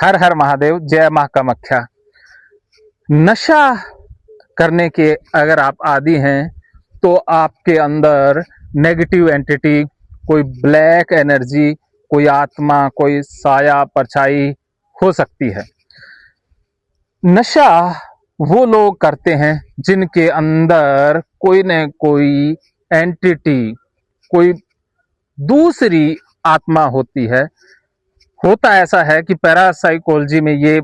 हर हर महादेव, जय मां कामाख्या। नशा करने के अगर आप आदी हैं तो आपके अंदर नेगेटिव एंटिटी, कोई ब्लैक एनर्जी, कोई आत्मा, कोई साया परछाई हो सकती है। नशा वो लोग करते हैं जिनके अंदर कोई न कोई एंटिटी, कोई दूसरी आत्मा होती है। होता ऐसा है कि पैरासाइकोलॉजी में ये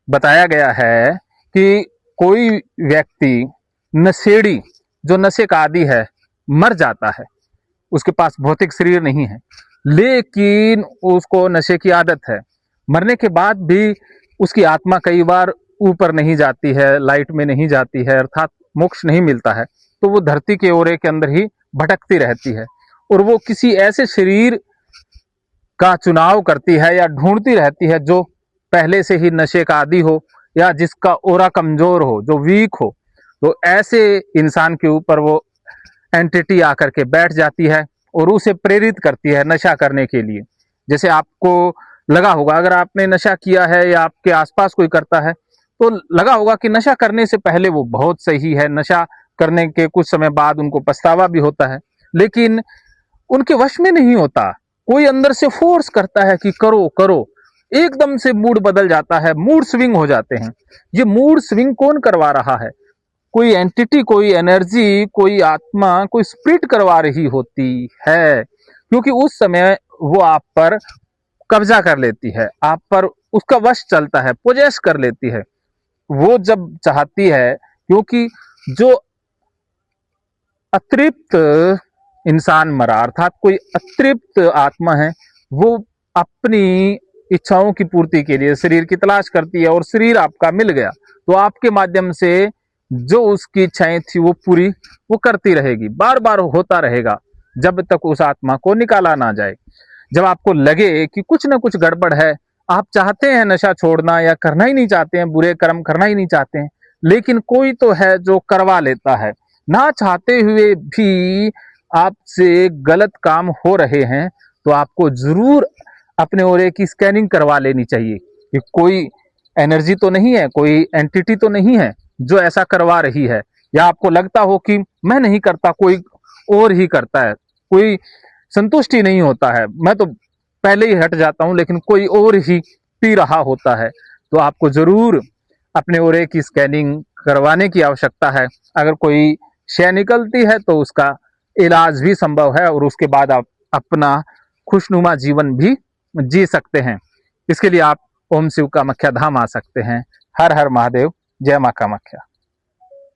बताया गया है कि कोई व्यक्ति नशेड़ी, जो नशे का आदी है, मर जाता है। उसके पास भौतिक शरीर नहीं है, लेकिन उसको नशे की आदत है। मरने के बाद भी उसकी आत्मा कई बार ऊपर नहीं जाती है, लाइट में नहीं जाती है, अर्थात मोक्ष नहीं मिलता है। तो वो धरती के ओरे के अंदर ही भटकती रहती है और वो किसी ऐसे शरीर का चुनाव करती है या ढूंढती रहती है जो पहले से ही नशे का आदी हो या जिसका ओरा कमजोर हो, जो वीक हो। तो ऐसे इंसान के ऊपर वो एंटिटी आकर के बैठ जाती है और उसे प्रेरित करती है नशा करने के लिए। जैसे आपको लगा होगा, अगर आपने नशा किया है या आपके आसपास कोई करता है तो लगा होगा कि नशा करने से पहले वो बहुत सही है, नशा करने के कुछ समय बाद उनको पछतावा भी होता है, लेकिन उनके वश में नहीं होता। कोई अंदर से फोर्स करता है कि करो करो, एकदम से मूड बदल जाता है, मूड स्विंग हो जाते हैं। ये मूड स्विंग कौन करवा रहा है? कोई एंटिटी, कोई एनर्जी, कोई आत्मा, कोई स्पिरिट करवा रही होती है, क्योंकि उस समय वो आप पर कब्जा कर लेती है, आप पर उसका वश चलता है, पोजेस कर लेती है। वो जब चाहती है, क्योंकि जो अतृप्त इंसान मरा, अर्थात कोई अतृप्त आत्मा है, वो अपनी इच्छाओं की पूर्ति के लिए शरीर की तलाश करती है और शरीर आपका मिल गया तो आपके माध्यम से जो उसकी इच्छाएं थी वो पूरी वो करती रहेगी, बार बार होता रहेगा जब तक उस आत्मा को निकाला ना जाए। जब आपको लगे कि कुछ ना कुछ गड़बड़ है, आप चाहते हैं नशा छोड़ना या करना ही नहीं चाहते हैं, बुरे कर्म करना ही नहीं चाहते हैं, लेकिन कोई तो है जो करवा लेता है, ना चाहते हुए भी आपसे गलत काम हो रहे हैं, तो आपको जरूर अपने ओरे की स्कैनिंग करवा लेनी चाहिए कि कोई एनर्जी तो नहीं है, कोई एंटिटी तो नहीं है जो ऐसा करवा रही है। या आपको लगता हो कि मैं नहीं करता, कोई और ही करता है, कोई संतुष्टि नहीं होता है, मैं तो पहले ही हट जाता हूं लेकिन कोई और ही पी रहा होता है, तो आपको जरूर अपने ओरे की स्कैनिंग करवाने की आवश्यकता है। अगर कोई शय निकलती है तो उसका इलाज भी संभव है और उसके बाद आप अपना खुशनुमा जीवन भी जी सकते हैं। इसके लिए आप ओम शिव कामाख्या धाम आ सकते हैं। हर हर महादेव, जय मां कामाख्या।